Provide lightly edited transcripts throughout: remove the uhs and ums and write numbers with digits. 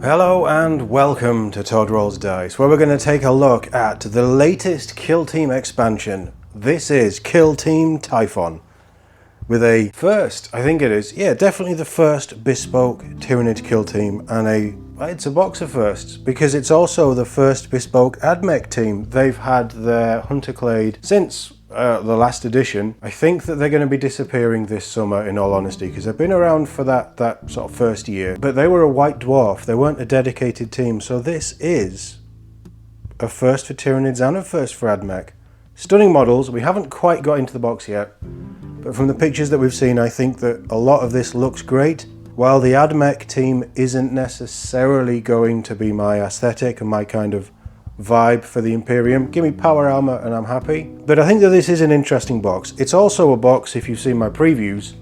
Hello and welcome to Todd Rolls Dice, where we're going to take a look at the latest Kill Team expansion. This is Kill Team Typhon, with a first, I think it is, yeah, definitely the first bespoke Tyranid Kill Team, and it's a box of firsts, because it's also the first bespoke Ad Mech team. They've had their Hunter Clade since the last edition. I think that they're going to be disappearing this summer, in all honesty, because they've been around for that sort of first year. But they were a white dwarf, they weren't a dedicated team, so this is a first for Tyranids and a first for Ad Mech. Stunning models. We haven't quite got into the box yet, but from the pictures that we've seen, I think that a lot of this looks great. While the Ad Mech team isn't necessarily going to be my aesthetic and my kind of vibe for the Imperium, give me power armor and I'm happy. But I think that this is an interesting box. It's also a box, if you've seen my previews,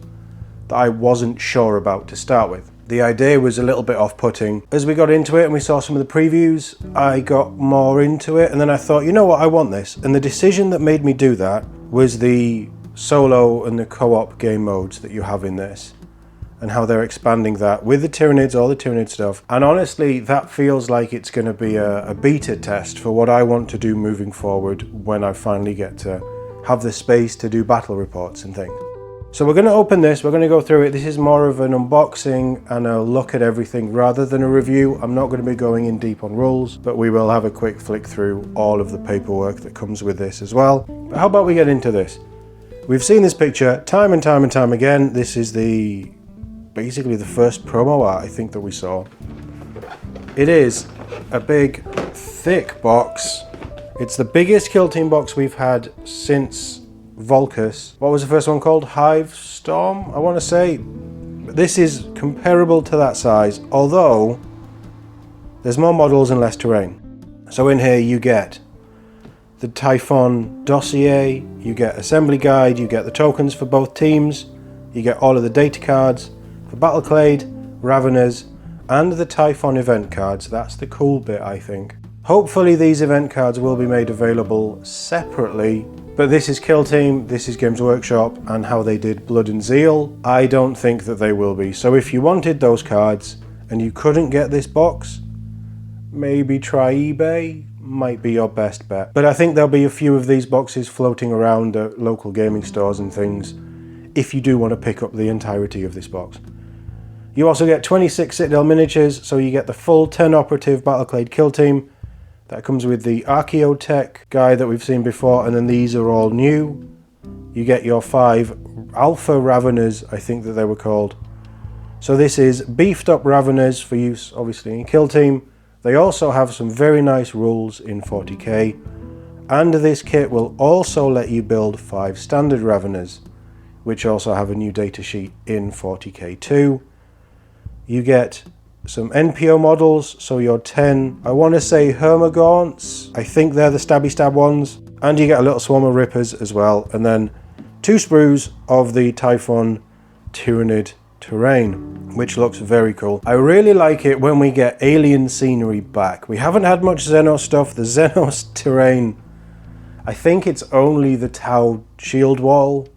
that I wasn't sure about to start with. The idea was a little bit off-putting. As we got into it and we saw some of the previews, I got more into it, and then I thought, you know what, I want this. And the decision that made me do that was the solo and the co-op game modes that you have in this, and how they're expanding that with the Tyranids, all the Tyranid stuff. And honestly, that feels like it's going to be a beta test for what I want to do moving forward when I finally get to have the space to do battle reports and things. So we're going to open this, we're going to go through it. This is more of an unboxing and a look at everything rather than a review. I'm not going to be going in deep on rules, but we will have a quick flick through all of the paperwork that comes with this as well. But how about we get into this? We've seen this picture time and time and time again. This is basically the first promo art I think that we saw. It is a big, thick box. It's the biggest Kill Team box we've had since Volcus. What was the first one called? Hive Storm, I want to say. This is comparable to that size, although there's more models and less terrain. So in here you get the Typhon Dossier, you get Assembly Guide, you get the tokens for both teams, you get all of the data cards for Battleclade, Ravenors, and the Typhon event cards. That's the cool bit, I think. Hopefully these event cards will be made available separately, but this is Kill Team, this is Games Workshop, and how they did Blood and Zeal. I don't think that they will be. So if you wanted those cards and you couldn't get this box, maybe try eBay, might be your best bet. But I think there'll be a few of these boxes floating around at local gaming stores and things if you do want to pick up the entirety of this box. You also get 26 Citadel miniatures, so you get the full 10 operative Battleclade Kill Team. That comes with the Archaeotech guy that we've seen before, and then these are all new. You get your 5 Alpha Ravenors, I think that they were called. So this is beefed up Ravenors for use, obviously, in Kill Team. They also have some very nice rules in 40k, and this kit will also let you build 5 standard Ravenors, which also have a new data sheet in 40k too. You get some NPO models, so your 10, I want to say Hermagaunts, I think they're the stabby stab ones, and you get a little swarm of Rippers as well, and then 2 sprues of the Typhon Tyranid terrain, which looks very cool. I really like it when we get alien scenery back. We haven't had much Xenos stuff. The Xenos terrain, I think it's only the Tau shield wall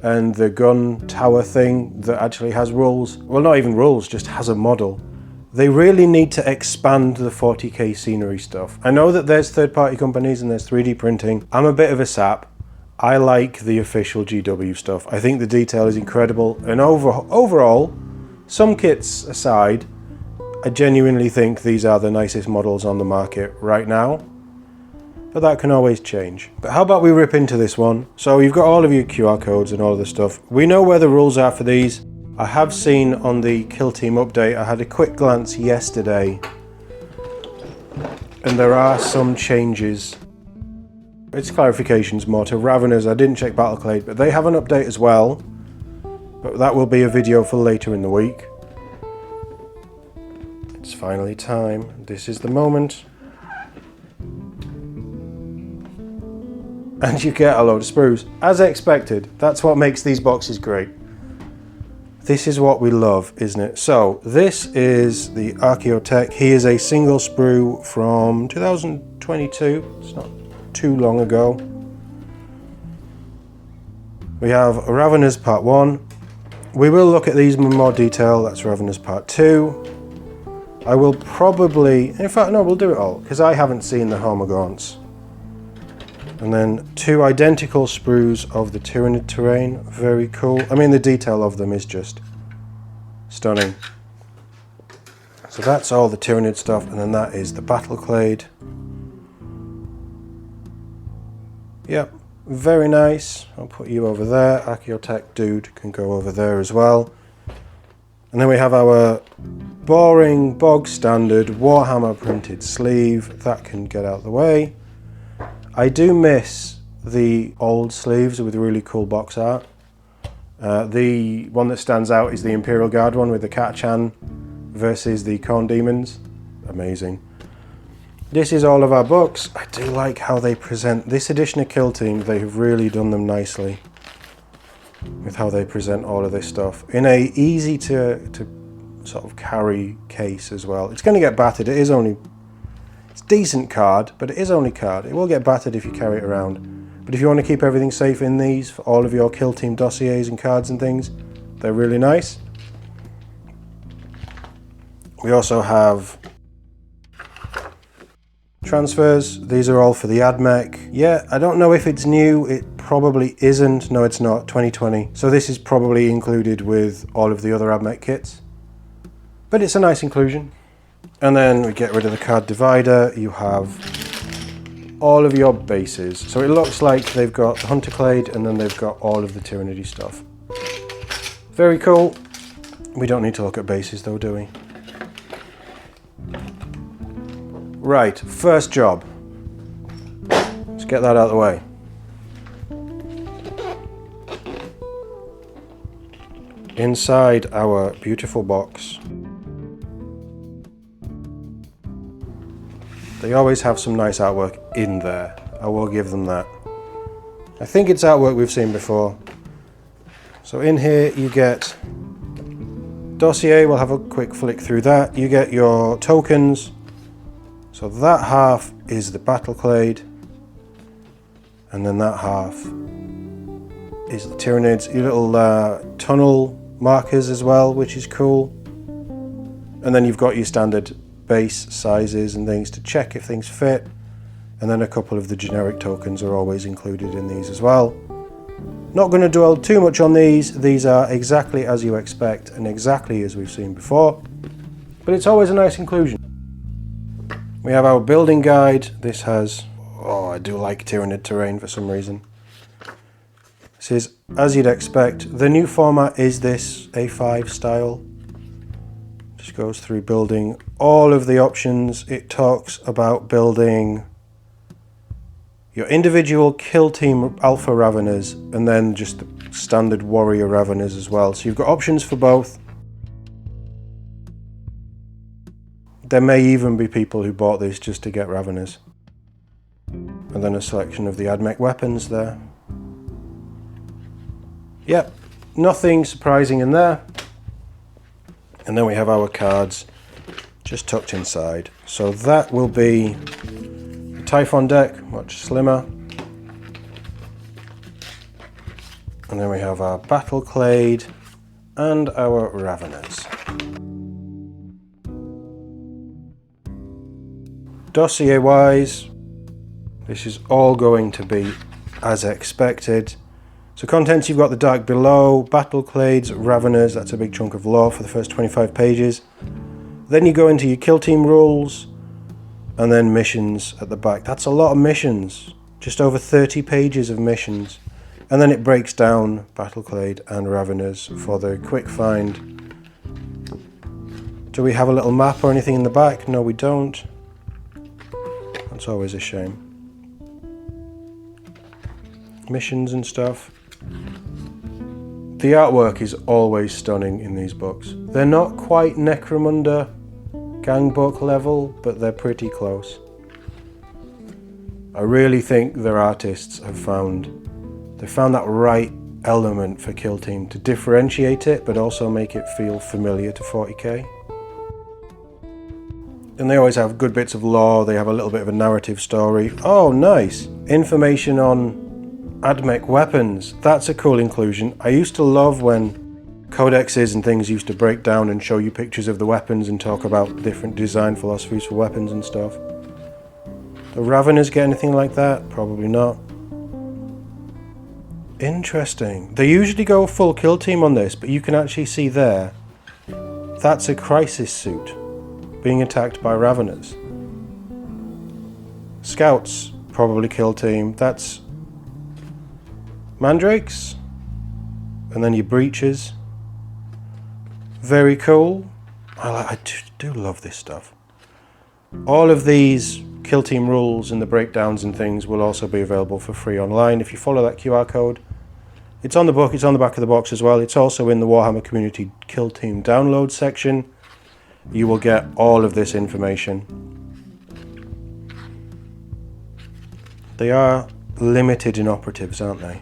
and the gun tower thing that actually has rules. Well, not even rules, just has a model. They really need to expand the 40k scenery stuff. I know that there's third-party companies and there's 3D printing. I'm a bit of a sap. I like the official GW stuff. I think the detail is incredible, and overall, some kits aside, I genuinely think these are the nicest models on the market right now. But that can always change. But how about we rip into this one? So you've got all of your QR codes and all of the stuff. We know where the rules are for these. I have seen on the Kill Team update, I had a quick glance yesterday, and there are some changes. It's clarifications more to Ravenors. I didn't check Battleclade, but they have an update as well. But that will be a video for later in the week. It's finally time. This is the moment. And you get a load of sprues. As expected, that's what makes these boxes great. This is what we love, isn't it? So, this is the Archaeotech. He is a single sprue from 2022. It's not too long ago. We have Ravenors Part 1. We will look at these in more detail. That's Ravenors Part 2. I will probably, in fact no, we'll do it all, because I haven't seen the Hormagaunts. And then 2 identical sprues of the Tyranid terrain, very cool. I mean, the detail of them is just stunning. So that's all the Tyranid stuff, and then that is the Battleclade. Yep, very nice. I'll put you over there. Archaeotech dude can go over there as well. And then we have our boring, bog standard Warhammer printed sleeve. That can get out of the way. I do miss the old sleeves with really cool box art. The one that stands out is the Imperial Guard one with the Katachan versus the Khorne Demons. Amazing. This is all of our books. I do like how they present this edition of Kill Team. They have really done them nicely with how they present all of this stuff in a easy to sort of carry case as well. It's going to get battered. It's decent card, but it is only card. It will get battered if you carry it around. But if you want to keep everything safe in these for all of your Kill Team dossiers and cards and things, they're really nice. We also have transfers. These are all for the Ad Mech. Yeah, I don't know if it's new. It probably isn't. No, it's not. 2020. So this is probably included with all of the other Ad Mech kits. But it's a nice inclusion. And then we get rid of the card divider. You have all of your bases. So it looks like they've got the Hunterclade and then they've got all of the Tyranid stuff. Very cool. We don't need to look at bases though, do we? Right, first job. Let's get that out of the way. Inside our beautiful box, they always have some nice artwork in there. I will give them that. I think it's artwork we've seen before. So in here you get Dossier. We'll have a quick flick through that. You get your tokens. So that half is the Battleclade, and then that half is the Tyranids. Your little tunnel markers as well, which is cool. And then you've got your standard base sizes and things to check if things fit. And then a couple of the generic tokens are always included in these as well. Not going to dwell too much on these. These are exactly as you expect and exactly as we've seen before. But it's always a nice inclusion. We have our building guide. This has, oh, I do like Tyranid terrain for some reason. This is, as you'd expect, the new format is this A5 style. Just goes through building all of the options. It talks about building your individual Kill Team Alpha Raveners and then just the standard Warrior Raveners as well. So you've got options for both. There may even be people who bought this just to get Raveners. And then a selection of the Ad Mech weapons there. Yep, nothing surprising in there. And then we have our cards just tucked inside. So that will be the Typhon deck, much slimmer. And then we have our Battleclade and our Ravenors. Dossier wise, this is all going to be as expected. So contents, you've got the Dark Below, Battleclades, Ravenors, that's a big chunk of lore for the first 25 pages. Then you go into your Kill Team rules, and then missions at the back. That's a lot of missions, just over 30 pages of missions. And then it breaks down Battleclade and Ravenors for the quick find. Do we have a little map or anything in the back? No, we don't. That's always a shame. Missions and stuff. The artwork is always stunning in these books. They're not quite Necromunda gang book level, but they're pretty close. I really think their artists have found that right element for Kill Team to differentiate it, but also make it feel familiar to 40k. And they always have good bits of lore. They have a little bit of a narrative story. Oh, nice. Information on Ad Mech weapons. That's a cool inclusion. I used to love when codexes and things used to break down and show you pictures of the weapons and talk about different design philosophies for weapons and stuff. The Ravenors get anything like that? Probably not. Interesting. They usually go full kill team on this, but you can actually see there, that's a crisis suit being attacked by Ravenors. Scouts, probably kill team. That's Mandrakes. And then your breaches. Very cool. I do love this stuff. All of these kill team rules and the breakdowns and things will also be available for free online if you follow that QR code. It's on the book, it's on the back of the box as well. It's also in the Warhammer Community Kill Team download section. You will get all of this information. They are limited in operatives, aren't they?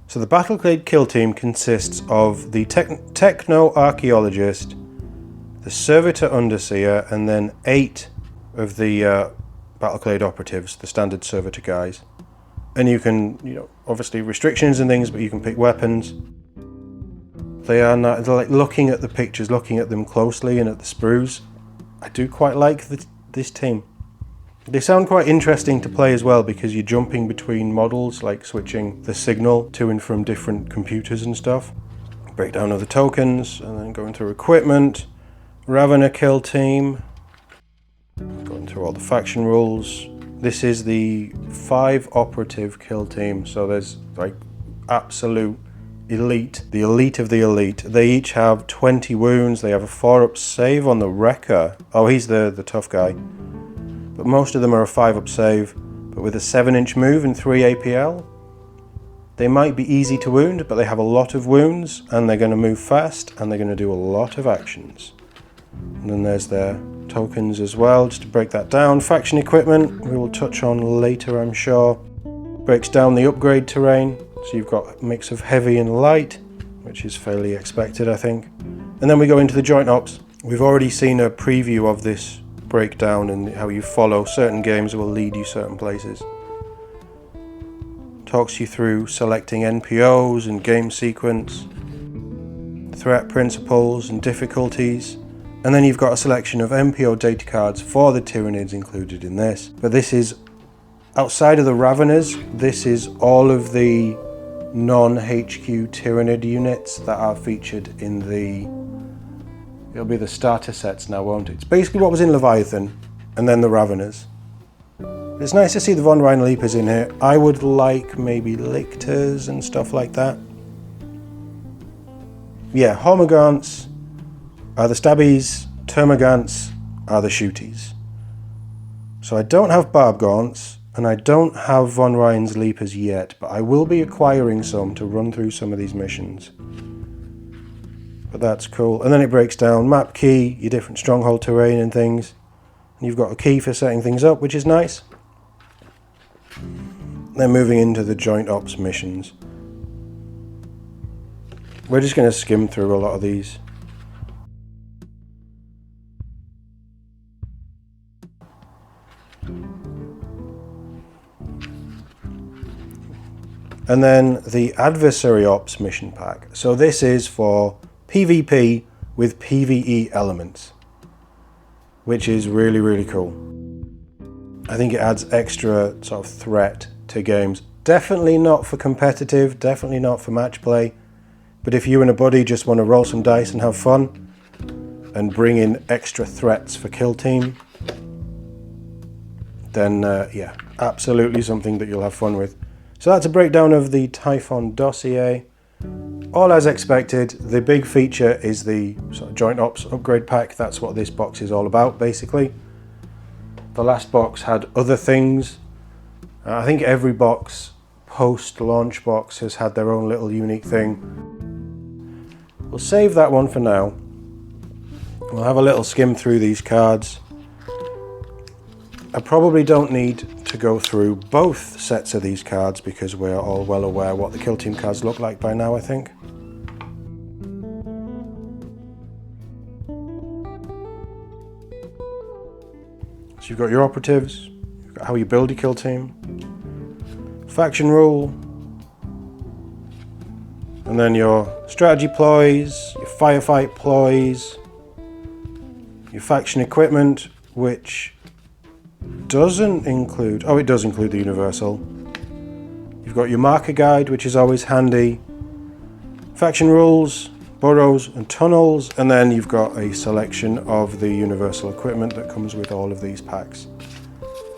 So the Battleclade Kill Team consists of the Techno-Archaeologist, the Servitor Underseer, and then 8 of the Battleclade operatives, the standard Servitor guys. And you can, obviously restrictions and things, but you can pick weapons. They're like looking at the pictures, looking at them closely and at the sprues. I do quite like this team. They sound quite interesting to play as well because you're jumping between models, like switching the signal to and from different computers and stuff. Breakdown of the tokens, and then going through equipment. Ravener kill team. Going through all the faction rules. This is the 5 operative kill team, so there's like absolute elite, the elite of the elite. They each have 20 wounds, they have a 4-up save on the Wrecker. Oh, he's the tough guy. But most of them are a 5-up save, but with a 7-inch move and 3 APL. They might be easy to wound, but they have a lot of wounds, and they're going to move fast, and they're going to do a lot of actions. And then there's their tokens as well, just to break that down. Faction equipment, we will touch on later, I'm sure. Breaks down the upgrade terrain, so you've got a mix of heavy and light, which is fairly expected, I think. And then we go into the joint ops. We've already seen a preview of this breakdown and how you follow certain games will lead you certain places. Talks you through selecting NPOs and game sequence, threat principles and difficulties, and then you've got a selection of NPO data cards for the Tyranids included in this. But this is, outside of the Ravenors, this is all of the non-HQ Tyranid units that are featured in the, it'll be the starter sets now, won't it? It's basically what was in Leviathan, and then the Ravenors. It's nice to see the Von Rhine Leapers in here. I would like maybe Lictors and stuff like that. Yeah, Hormagaunts are the Stabbies, Termagants are the Shooties. So I don't have Barbgaunts, and I don't have Von Rhine's Leapers yet, but I will be acquiring some to run through some of these missions. But that's cool. And then it breaks down map key, your different stronghold terrain and things. And you've got a key for setting things up, which is nice. Then moving into the joint ops missions. We're just going to skim through a lot of these. And then the Adversary Ops mission pack. So this is for PvP with PvE elements, which is really, really cool. I think it adds extra sort of threat to games. Definitely not for competitive, definitely not for match play, but if you and a buddy just want to roll some dice and have fun and bring in extra threats for kill team, then yeah, absolutely something that you'll have fun with. So that's a breakdown of the Typhon Dossier. All as expected. The big feature is the sort of joint ops upgrade pack. That's what this box is all about, basically. The last box had other things. I think every box, post-launch box, has had their own little unique thing. We'll save that one for now. We'll have a little skim through these cards. I probably don't need to go through both sets of these cards because we're all well aware what the kill team cards look like by now, I think. So you've got your operatives, you've got how you build your kill team, faction rule, And then your strategy ploys, your firefight ploys, your faction equipment, which doesn't include... Oh, it does include the universal. You've got your marker guide, which is always handy. Faction rules, burrows and tunnels, and then you've got a selection of the universal equipment that comes with all of these packs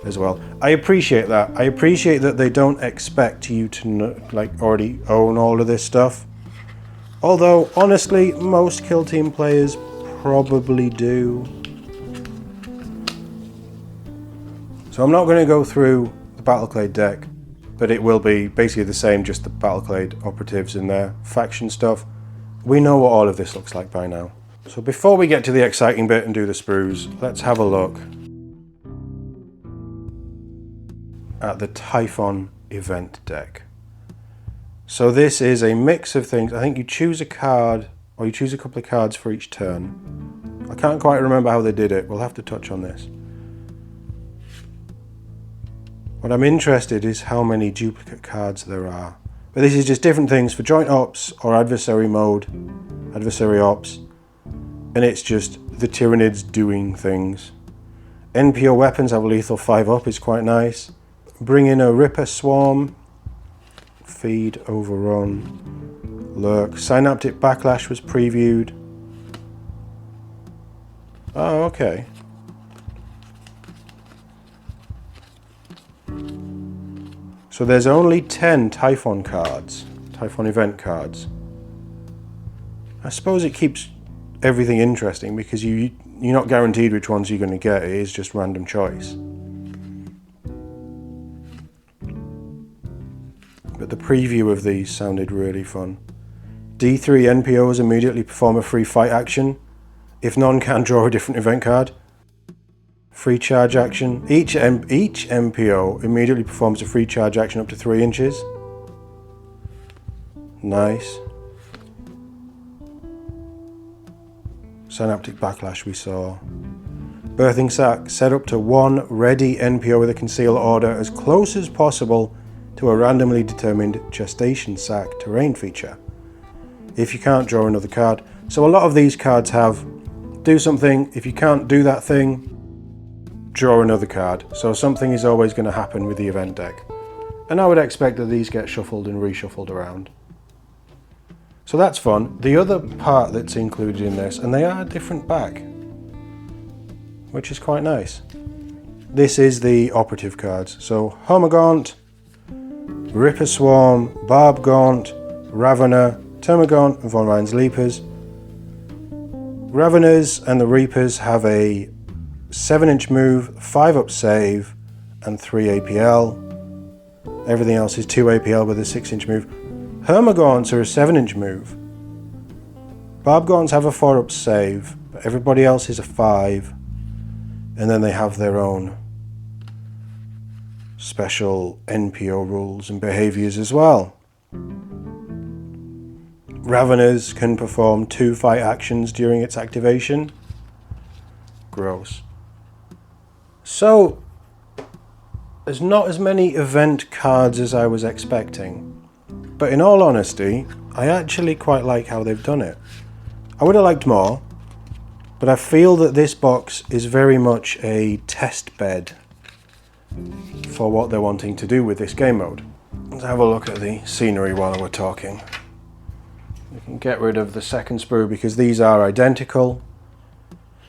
as well. I appreciate that. I appreciate that they don't expect you to like already own all of this stuff. Although, honestly, most Kill Team players probably do. So I'm not going to go through the Battleclade deck, but it will be basically the same, just the Battleclade operatives in there, faction stuff. We know what all of this looks like by now. So before we get to the exciting bit and do the sprues, let's have a look at the Typhon event deck. So this is a mix of things. I think you choose a card, or you choose a couple of cards for each turn. I can't quite remember how they did it. We'll have to touch on this. What I'm interested is how many duplicate cards there are. But this is just different things for joint ops or adversary mode, adversary ops. And it's just the Tyranids doing things. NPO weapons have lethal 5-up, is quite nice. Bring in a Ripper Swarm. Feed, Overrun, Lurk. Synaptic Backlash was previewed. Oh, okay. So there's only 10 Typhon cards, Typhon event cards. I suppose it keeps everything interesting because you're not guaranteed which ones you're going to get. It is just random choice. But the preview of these sounded really fun. D3 NPOs immediately perform a free fight action. If none can, draw a different event card. Free charge action. Each MPO immediately performs a free charge action up to 3 inches. Nice. Synaptic Backlash we saw. Birthing Sac. Set up to 1 ready NPO with a conceal order as close as possible to a randomly determined Gestation Sac terrain feature. If you can't, draw another card. So a lot of these cards have do something. If you can't do that thing, draw another card. So something is always going to happen with the event deck. And I would expect that these get shuffled and reshuffled around. So that's fun. The other part that's included in this, and they are different back, which is quite nice. This is the operative cards. So Homagaunt, Ripper Swarm, Barb Gaunt, Ravener, Termagaunt, and Von Ryan's Leapers. Ravenors and the Reapers have a 7-inch move, 5-up save, and 3 APL. Everything else is 2 APL with a 6-inch move. Hermagaunts are a 7-inch move. Barbgaunts have a 4-up save, but everybody else is a 5. And then they have their own special NPO rules and behaviours as well. Ravenors can perform 2 fight actions during its activation. Gross. So, there's not as many event cards as I was expecting. But in all honesty, I actually quite like how they've done it. I would have liked more, but I feel that this box is very much a test bed for what they're wanting to do with this game mode. Let's have a look at the scenery while we're talking. We can get rid of the second sprue because these are identical.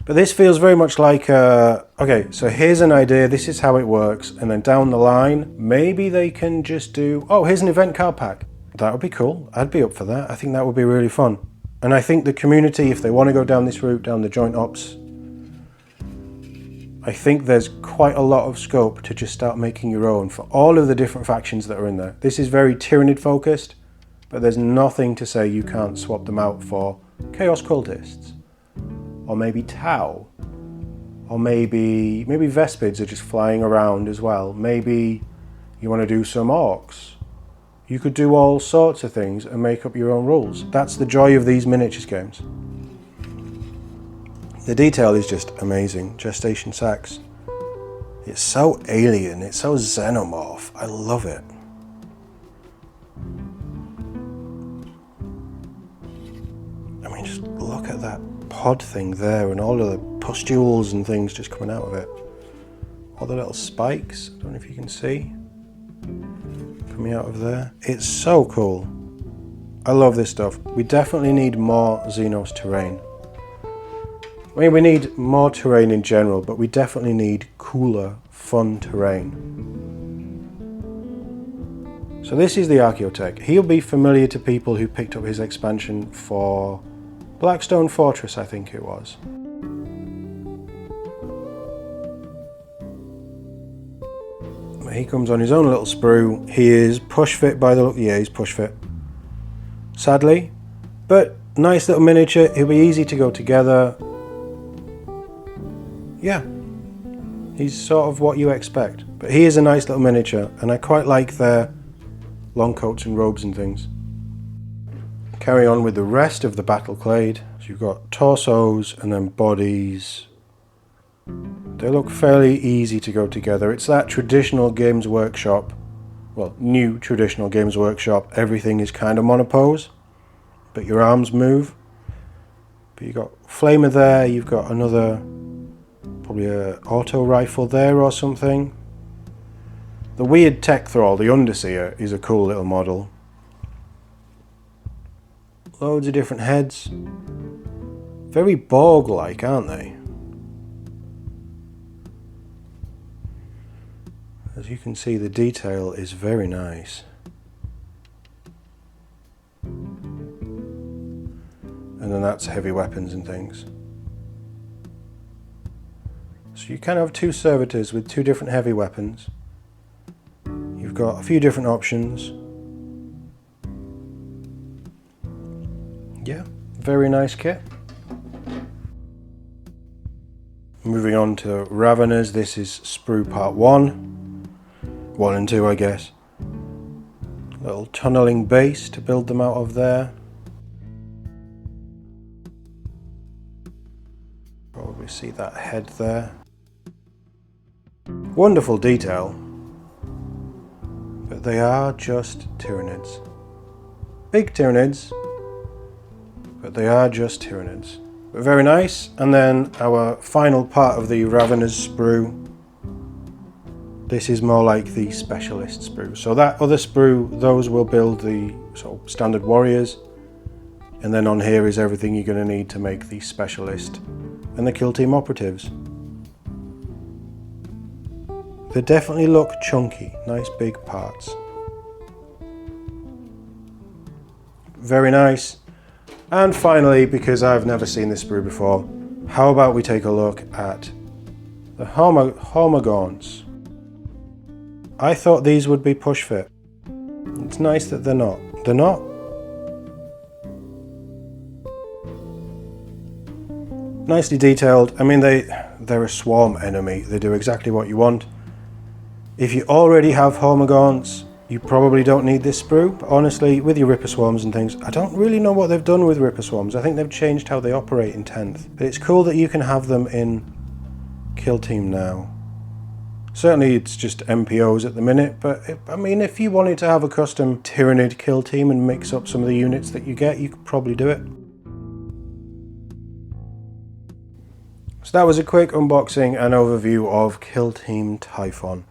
But this feels very much like, okay, so here's an idea, this is how it works, and then down the line, maybe they can just do, oh, here's an event card pack. That would be cool. I'd be up for that. I think that would be really fun. And I think the community, if they want to go down this route, down the joint ops, I think there's quite a lot of scope to just start making your own for all of the different factions that are in there. This is very Tyranid focused, but there's nothing to say you can't swap them out for Chaos Cultists, or maybe Tau, or maybe Vespids are just flying around as well. Maybe you want to do some Orcs. You could do all sorts of things and make up your own rules. That's the joy of these miniatures games. The detail is just amazing. Gestation Sacs. It's so alien, it's so xenomorph. I love it. pod thing there and all of the pustules and things just coming out of it. All the little spikes, I don't know if you can see, coming out of there. It's so cool. I love this stuff. We definitely need more Xenos terrain. I mean, we need more terrain in general, but we definitely need cooler, fun terrain. So this is the Archaeotech. He'll be familiar to people who picked up his expansion for Blackstone Fortress, I think it was. He comes on his own little sprue. He is push fit by the look. Yeah, he's push fit. Sadly, but nice little miniature. He'll be easy to go together. Yeah, he's sort of what you expect. But he is a nice little miniature, and I quite like their long coats and robes and things. Carry on with the rest of the Battleclade. So you've got torsos and then bodies. They look fairly easy to go together. It's that traditional Games Workshop, well, new traditional Games Workshop. Everything is kind of monopose, but your arms move. But you've got Flamer there, you've got another, probably a auto rifle there or something. The weird tech thrall, the Underseer, is a cool little model. Loads of different heads. Very Borg-like, aren't they? As you can see, the detail is very nice. And then that's heavy weapons and things. So you can have two servitors with two different heavy weapons. You've got a few different options. Yeah, very nice kit. Moving on to Ravenors, this is Sprue Part 1. 1 and 2, I guess. Little tunneling base to build them out of there. Probably see that head there. Wonderful detail. But they are just Tyranids. Big Tyranids, but they are just Tyranids. But very nice. And then our final part of the Ravenors sprue. This is more like the specialist sprue. So that other sprue, those will build the sort of standard warriors. And then on here is everything you're going to need to make the specialist and the kill team operatives. They definitely look chunky, nice big parts. Very nice. And finally, because I've never seen this sprue before, how about we take a look at the Hormagaunts. I thought these would be push fit. It's nice that they're not. They're not. Nicely detailed. I mean, they're a swarm enemy. They do exactly what you want. If you already have Hormagaunts, you probably don't need this sprue. But honestly, with your Ripper Swarms and things, I don't really know what they've done with Ripper Swarms. I think they've changed how they operate in 10th. But it's cool that you can have them in Kill Team now. Certainly it's just NPOs at the minute, but I mean, if you wanted to have a custom Tyranid kill team and mix up some of the units that you get, you could probably do it. So that was a quick unboxing and overview of Kill Team Typhon.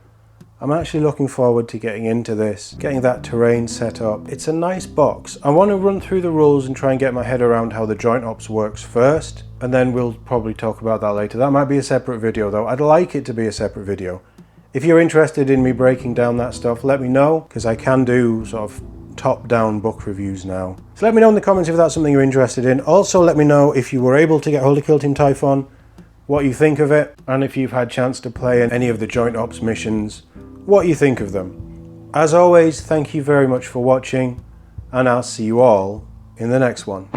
I'm actually looking forward to getting into this, getting that terrain set up. It's a nice box. I want to run through the rules and try and get my head around how the joint ops works first, and then we'll probably talk about that later. That might be a separate video though. I'd like it to be a separate video. If you're interested in me breaking down that stuff, let me know, because I can do sort of top-down book reviews now. So let me know in the comments if that's something you're interested in. Also let me know if you were able to get hold of Kill Team Typhon, what you think of it, and if you've had a chance to play in any of the joint ops missions, what you think of them. As always, thank you very much for watching, and I'll see you all in the next one.